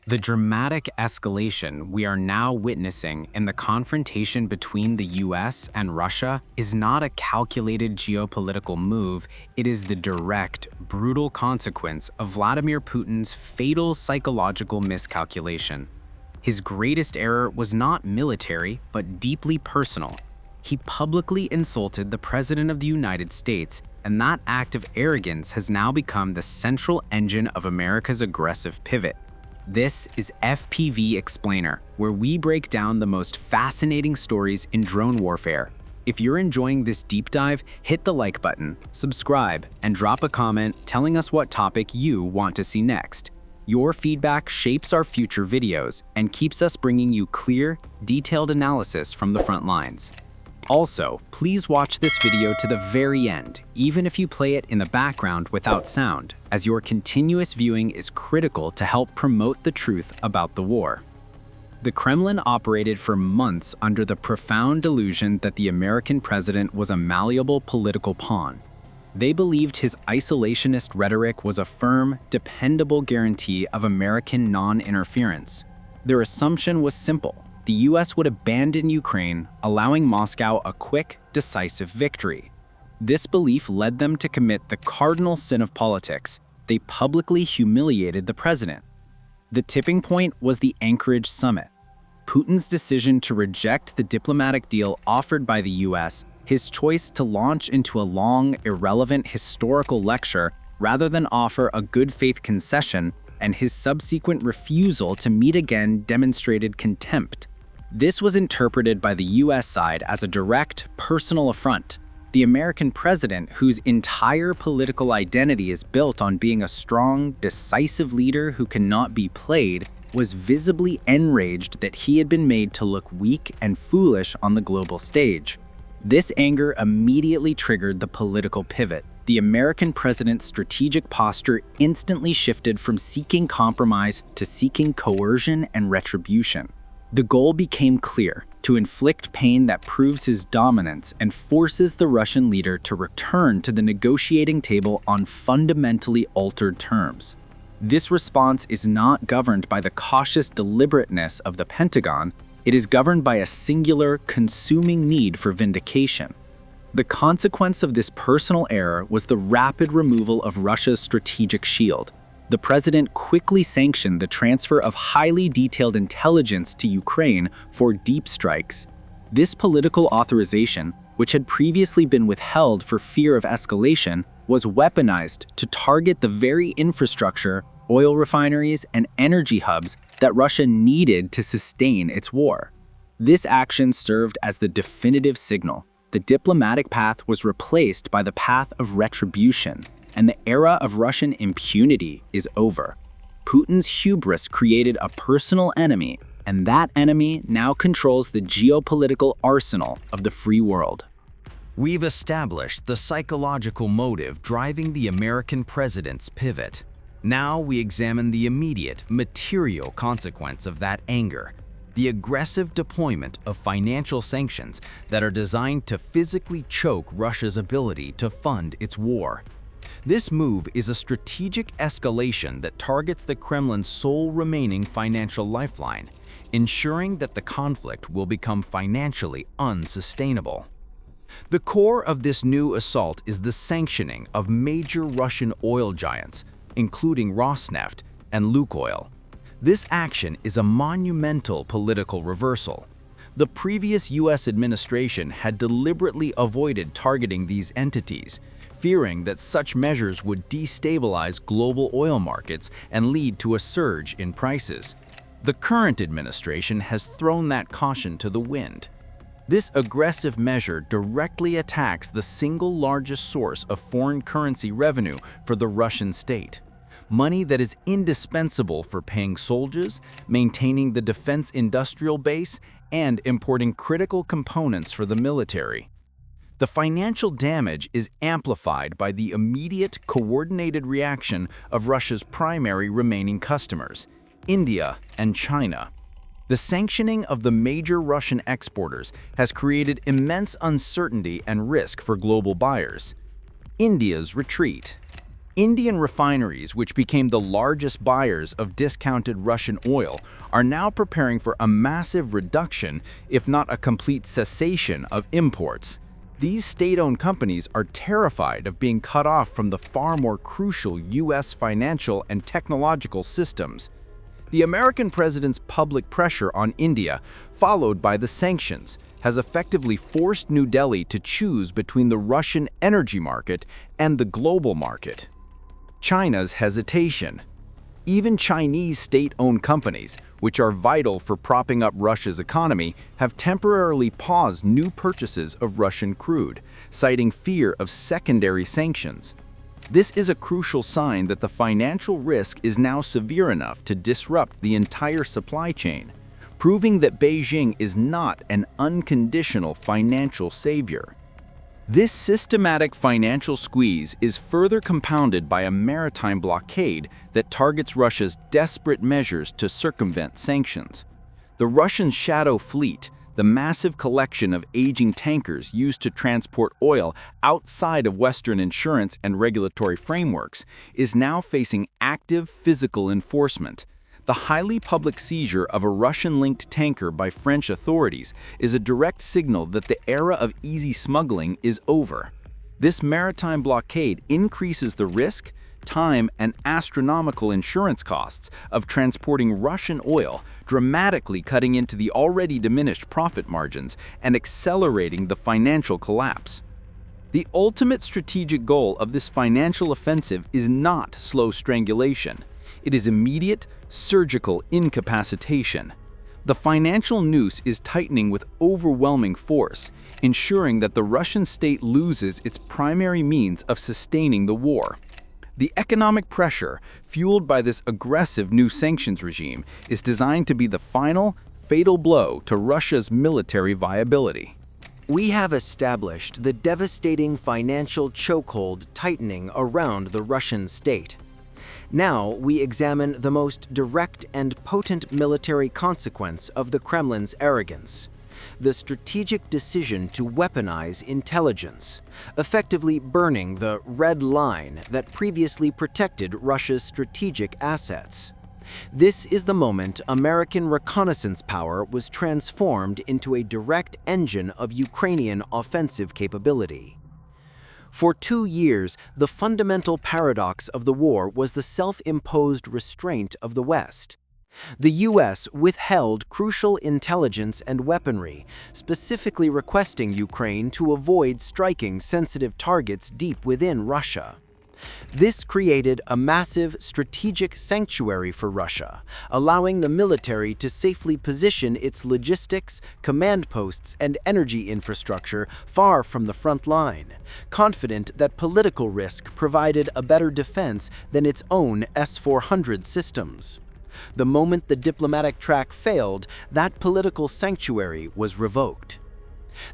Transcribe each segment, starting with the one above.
The dramatic escalation we are now witnessing in the confrontation between the US and Russia is not a calculated geopolitical move, it is the direct, brutal consequence of Vladimir Putin's fatal psychological miscalculation. His greatest error was not military, but deeply personal. He publicly insulted the President of the United States, and that act of arrogance has now become the central engine of America's aggressive pivot. This is FPV Explainer, where we break down the most fascinating stories in drone warfare. If you're enjoying this deep dive, hit the like button, subscribe, and drop a comment telling us what topic you want to see next. Your feedback shapes our future videos and keeps us bringing you clear, detailed analysis from the front lines. Also, please watch this video to the very end, even if you play it in the background without sound, as your continuous viewing is critical to help promote the truth about the war. The Kremlin operated for months under the profound delusion that the American president was a malleable political pawn. They believed his isolationist rhetoric was a firm, dependable guarantee of American non-interference. Their assumption was simple. The US would abandon Ukraine, allowing Moscow a quick, decisive victory. This belief led them to commit the cardinal sin of politics. They publicly humiliated the president. The tipping point was the Anchorage summit. Putin's decision to reject the diplomatic deal offered by the US, his choice to launch into a long, irrelevant historical lecture rather than offer a good faith concession, and his subsequent refusal to meet again demonstrated contempt. This was interpreted by the US side as a direct, personal affront. The American president, whose entire political identity is built on being a strong, decisive leader who cannot be played, was visibly enraged that he had been made to look weak and foolish on the global stage. This anger immediately triggered the political pivot. The American president's strategic posture instantly shifted from seeking compromise to seeking coercion and retribution. The goal became clear: to inflict pain that proves his dominance and forces the Russian leader to return to the negotiating table on fundamentally altered terms. This response is not governed by the cautious deliberateness of the Pentagon, it is governed by a singular, consuming need for vindication. The consequence of this personal error was the rapid removal of Russia's strategic shield. The president quickly sanctioned the transfer of highly detailed intelligence to Ukraine for deep strikes. This political authorization, which had previously been withheld for fear of escalation, was weaponized to target the very infrastructure, oil refineries, and energy hubs that Russia needed to sustain its war. This action served as the definitive signal. The diplomatic path was replaced by the path of retribution, and the era of Russian impunity is over. Putin's hubris created a personal enemy, and that enemy now controls the geopolitical arsenal of the free world. We've established the psychological motive driving the American president's pivot. Now we examine the immediate, material consequence of that anger: the aggressive deployment of financial sanctions that are designed to physically choke Russia's ability to fund its war. This move is a strategic escalation that targets the Kremlin's sole remaining financial lifeline, ensuring that the conflict will become financially unsustainable. The core of this new assault is the sanctioning of major Russian oil giants, including Rosneft and Lukoil. This action is a monumental political reversal. The previous US administration had deliberately avoided targeting these entities, fearing that such measures would destabilize global oil markets and lead to a surge in prices. The current administration has thrown that caution to the wind. This aggressive measure directly attacks the single largest source of foreign currency revenue for the Russian state, money that is indispensable for paying soldiers, maintaining the defense industrial base, and importing critical components for the military. The financial damage is amplified by the immediate, coordinated reaction of Russia's primary remaining customers, India and China. The sanctioning of the major Russian exporters has created immense uncertainty and risk for global buyers. India's retreat. Indian refineries, which became the largest buyers of discounted Russian oil, are now preparing for a massive reduction, if not a complete cessation, of imports. These state-owned companies are terrified of being cut off from the far more crucial U.S. financial and technological systems. The American president's public pressure on India, followed by the sanctions, has effectively forced New Delhi to choose between the Russian energy market and the global market. China's hesitation. Even Chinese state-owned companies, which are vital for propping up Russia's economy, have temporarily paused new purchases of Russian crude, citing fear of secondary sanctions. This is a crucial sign that the financial risk is now severe enough to disrupt the entire supply chain, proving that Beijing is not an unconditional financial savior. This systematic financial squeeze is further compounded by a maritime blockade that targets Russia's desperate measures to circumvent sanctions. The Russian shadow fleet, the massive collection of aging tankers used to transport oil outside of Western insurance and regulatory frameworks, is now facing active physical enforcement. The highly public seizure of a Russian-linked tanker by French authorities is a direct signal that the era of easy smuggling is over. This maritime blockade increases the risk, time, and astronomical insurance costs of transporting Russian oil, dramatically cutting into the already diminished profit margins and accelerating the financial collapse. The ultimate strategic goal of this financial offensive is not slow strangulation. It is immediate, surgical incapacitation. The financial noose is tightening with overwhelming force, ensuring that the Russian state loses its primary means of sustaining the war. The economic pressure, fueled by this aggressive new sanctions regime, is designed to be the final, fatal blow to Russia's military viability. We have established the devastating financial chokehold tightening around the Russian state. Now we examine the most direct and potent military consequence of the Kremlin's arrogance: the strategic decision to weaponize intelligence, effectively burning the red line that previously protected Russia's strategic assets. This is the moment American reconnaissance power was transformed into a direct engine of Ukrainian offensive capability. For 2 years, the fundamental paradox of the war was the self-imposed restraint of the West. The U.S. withheld crucial intelligence and weaponry, specifically requesting Ukraine to avoid striking sensitive targets deep within Russia. This created a massive strategic sanctuary for Russia, allowing the military to safely position its logistics, command posts, and energy infrastructure far from the front line, confident that political risk provided a better defense than its own S-400 systems. The moment the diplomatic track failed, that political sanctuary was revoked.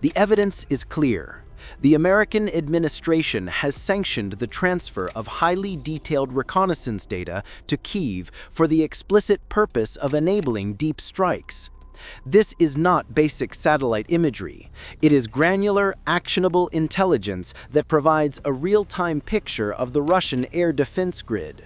The evidence is clear. The American administration has sanctioned the transfer of highly detailed reconnaissance data to Kyiv for the explicit purpose of enabling deep strikes. This is not basic satellite imagery. It is granular, actionable intelligence that provides a real-time picture of the Russian air defense grid.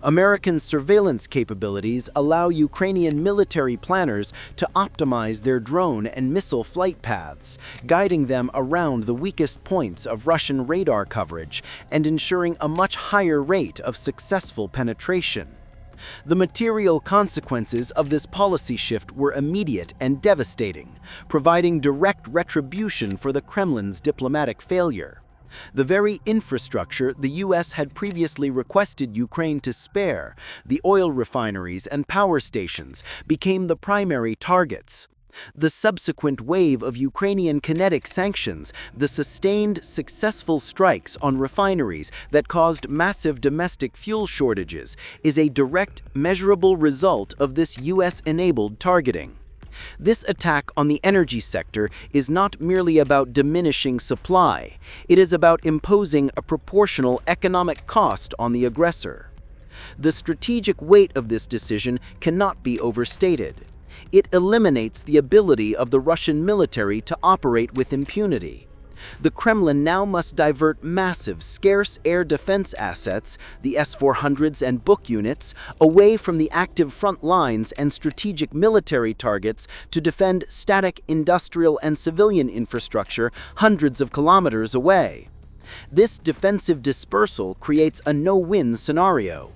American surveillance capabilities allow Ukrainian military planners to optimize their drone and missile flight paths, guiding them around the weakest points of Russian radar coverage and ensuring a much higher rate of successful penetration. The material consequences of this policy shift were immediate and devastating, providing direct retribution for the Kremlin's diplomatic failure. The very infrastructure the U.S. had previously requested Ukraine to spare, the oil refineries and power stations, became the primary targets. The subsequent wave of Ukrainian kinetic sanctions, the sustained, successful strikes on refineries that caused massive domestic fuel shortages, is a direct, measurable result of this U.S.-enabled targeting. This attack on the energy sector is not merely about diminishing supply. It is about imposing a proportional economic cost on the aggressor. The strategic weight of this decision cannot be overstated. It eliminates the ability of the Russian military to operate with impunity. The Kremlin now must divert massive, scarce air defense assets, the S-400s and Buk units, away from the active front lines and strategic military targets to defend static industrial and civilian infrastructure hundreds of kilometers away. This defensive dispersal creates a no-win scenario.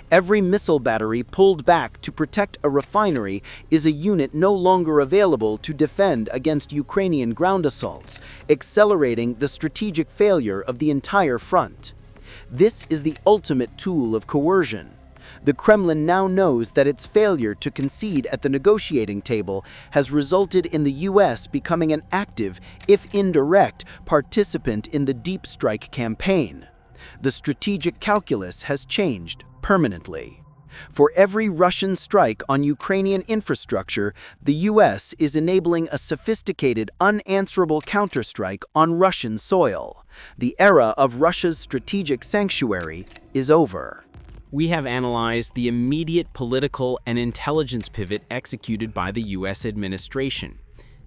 Every missile battery pulled back to protect a refinery is a unit no longer available to defend against Ukrainian ground assaults, accelerating the strategic failure of the entire front. This is the ultimate tool of coercion. The Kremlin now knows that its failure to concede at the negotiating table has resulted in the U.S. becoming an active, if indirect, participant in the deep strike campaign. The strategic calculus has changed permanently. For every Russian strike on Ukrainian infrastructure, the U.S. is enabling a sophisticated, unanswerable counterstrike on Russian soil. The era of Russia's strategic sanctuary is over. We have analyzed the immediate political and intelligence pivot executed by the U.S. administration.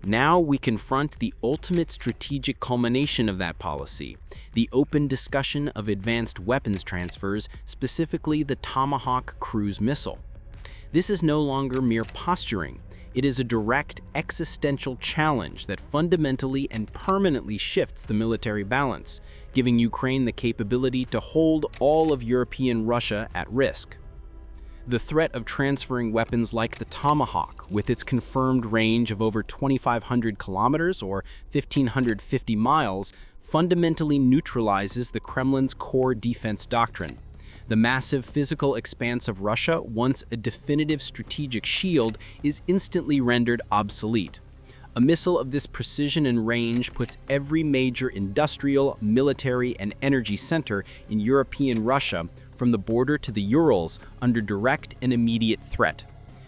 Now we confront the ultimate strategic culmination of that policy, the open discussion of advanced weapons transfers, specifically the Tomahawk cruise missile. This is no longer mere posturing. It is a direct existential challenge that fundamentally and permanently shifts the military balance, giving Ukraine the capability to hold all of European Russia at risk. The threat of transferring weapons like the Tomahawk, with its confirmed range of over 2,500 kilometers or 1,550 miles, fundamentally neutralizes the Kremlin's core defense doctrine. The massive physical expanse of Russia, once a definitive strategic shield, is instantly rendered obsolete. A missile of this precision and range puts every major industrial, military, and energy center in European Russia, from the border to the Urals, under direct and immediate threat.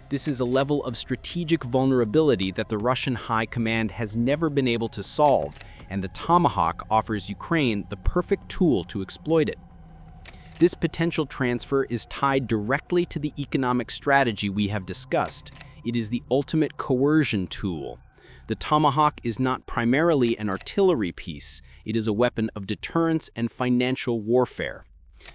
This is a level of strategic vulnerability that the Russian High Command has never been able to solve, and the Tomahawk offers Ukraine the perfect tool to exploit it. This potential transfer is tied directly to the economic strategy we have discussed. It is the ultimate coercion tool. The Tomahawk is not primarily an artillery piece. It is a weapon of deterrence and financial warfare.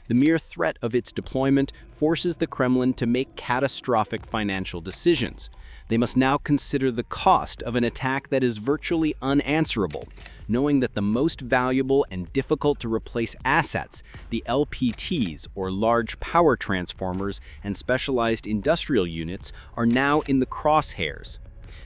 The mere threat of its deployment forces the Kremlin to make catastrophic financial decisions. They must now consider the cost of an attack that is virtually unanswerable, knowing that the most valuable and difficult to replace assets, the LPTs, or large power transformers, and specialized industrial units, are now in the crosshairs.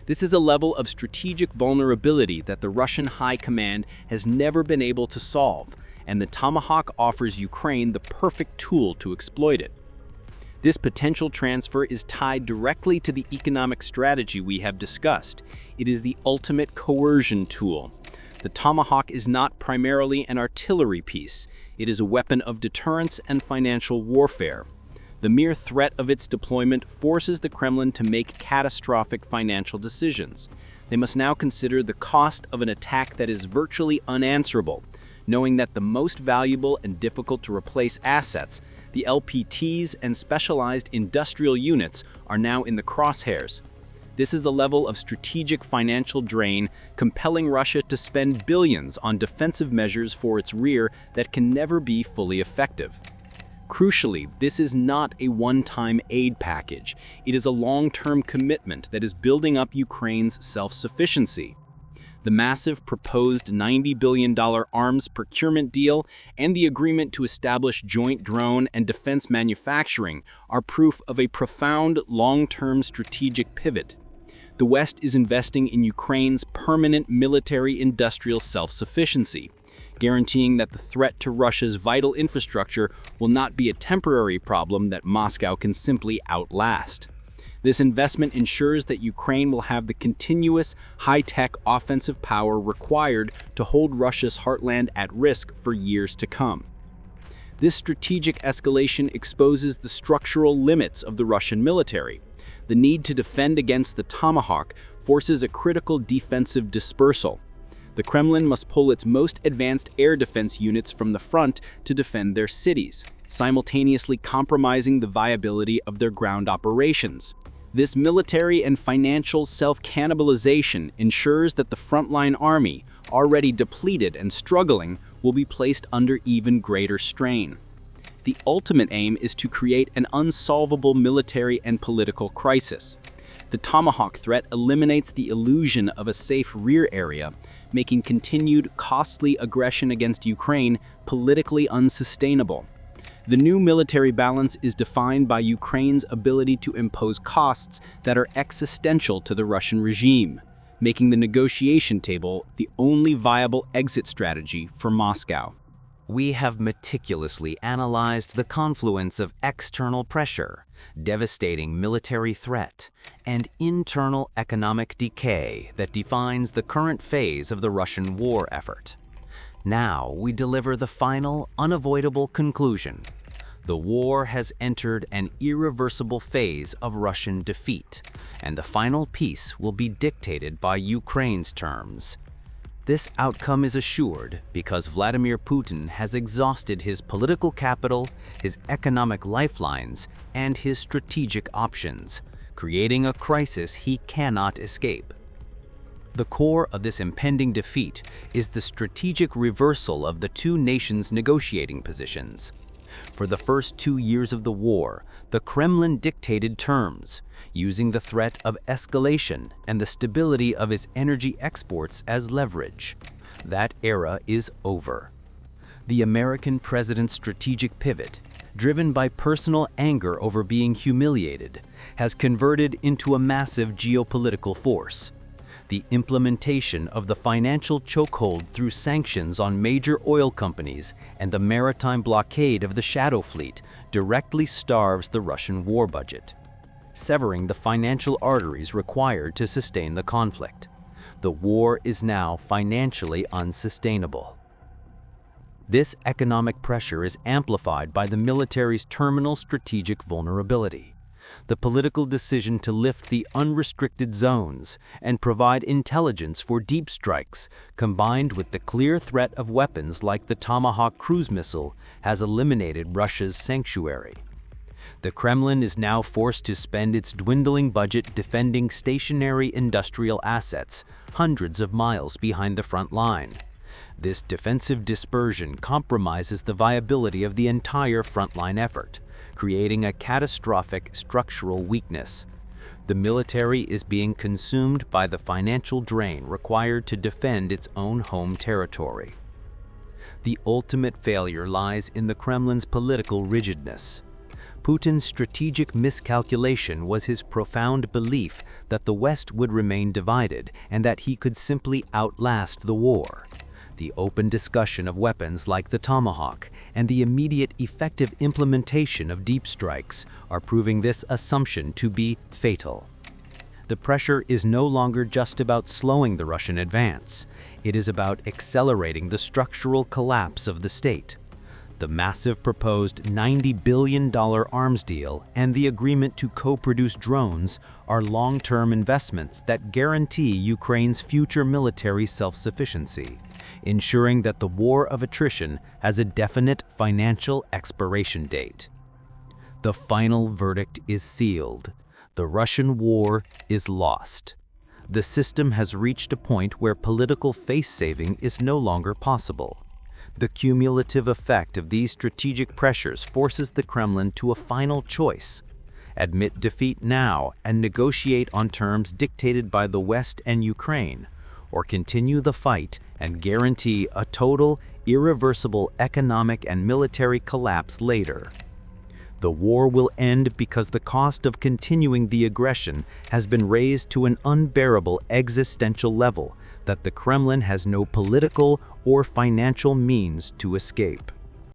This is a level of strategic vulnerability that the Russian High Command has never been able to solve, and the Tomahawk offers Ukraine the perfect tool to exploit it. This potential transfer is tied directly to the economic strategy we have discussed. It is the ultimate coercion tool. The Tomahawk is not primarily an artillery piece. It is a weapon of deterrence and financial warfare. The mere threat of its deployment forces the Kremlin to make catastrophic financial decisions. They must now consider the cost of an attack that is virtually unanswerable, knowing that the most valuable and difficult to replace assets, the LPTs and specialized industrial units, are now in the crosshairs. This is a level of strategic financial drain, compelling Russia to spend billions on defensive measures for its rear that can never be fully effective. Crucially, this is not a one-time aid package. It is a long-term commitment that is building up Ukraine's self-sufficiency. The massive proposed $90 billion arms procurement deal and the agreement to establish joint drone and defense manufacturing are proof of a profound long-term strategic pivot. The West is investing in Ukraine's permanent military-industrial self-sufficiency, guaranteeing that the threat to Russia's vital infrastructure will not be a temporary problem that Moscow can simply outlast. This investment ensures that Ukraine will have the continuous, high-tech offensive power required to hold Russia's heartland at risk for years to come. This strategic escalation exposes the structural limits of the Russian military. The need to defend against the Tomahawk forces a critical defensive dispersal. The Kremlin must pull its most advanced air defense units from the front to defend their cities, simultaneously compromising the viability of their ground operations. This military and financial self-cannibalization ensures that the frontline army, already depleted and struggling, will be placed under even greater strain. The ultimate aim is to create an unsolvable military and political crisis. The Tomahawk threat eliminates the illusion of a safe rear area, making continued costly aggression against Ukraine politically unsustainable. The new military balance is defined by Ukraine's ability to impose costs that are existential to the Russian regime, making the negotiation table the only viable exit strategy for Moscow. We have meticulously analyzed the confluence of external pressure, devastating military threat, and internal economic decay that defines the current phase of the Russian war effort. Now we deliver the final, unavoidable conclusion. The war has entered an irreversible phase of Russian defeat, and the final peace will be dictated by Ukraine's terms. This outcome is assured because Vladimir Putin has exhausted his political capital, his economic lifelines, and his strategic options, creating a crisis he cannot escape. The core of this impending defeat is the strategic reversal of the two nations' negotiating positions. For the first 2 years of the war, the Kremlin dictated terms, using the threat of escalation and the stability of its energy exports as leverage. That era is over. The American president's strategic pivot, driven by personal anger over being humiliated, has converted into a massive geopolitical force. The implementation of the financial chokehold through sanctions on major oil companies and the maritime blockade of the Shadow Fleet directly starves the Russian war budget, severing the financial arteries required to sustain the conflict. The war is now financially unsustainable. This economic pressure is amplified by the military's terminal strategic vulnerability. The political decision to lift the unrestricted zones and provide intelligence for deep strikes, combined with the clear threat of weapons like the Tomahawk cruise missile, has eliminated Russia's sanctuary. The Kremlin is now forced to spend its dwindling budget defending stationary industrial assets hundreds of miles behind the front line. This defensive dispersion compromises the viability of the entire frontline effort, creating a catastrophic structural weakness. The military is being consumed by the financial drain required to defend its own home territory. The ultimate failure lies in the Kremlin's political rigidness. Putin's strategic miscalculation was his profound belief that the West would remain divided and that he could simply outlast the war. The open discussion of weapons like the Tomahawk and the immediate effective implementation of deep strikes are proving this assumption to be fatal. The pressure is no longer just about slowing the Russian advance. It is about accelerating the structural collapse of the state. The massive proposed $90 billion arms deal and the agreement to co-produce drones are long-term investments that guarantee Ukraine's future military self-sufficiency, ensuring that the war of attrition has a definite financial expiration date. The final verdict is sealed. The Russian war is lost. The system has reached a point where political face-saving is no longer possible. The cumulative effect of these strategic pressures forces the Kremlin to a final choice: admit defeat now and negotiate on terms dictated by the West and Ukraine, or continue the fight and guarantee a total, irreversible economic and military collapse later. The war will end because the cost of continuing the aggression has been raised to an unbearable existential level that the Kremlin has no political or financial means to escape.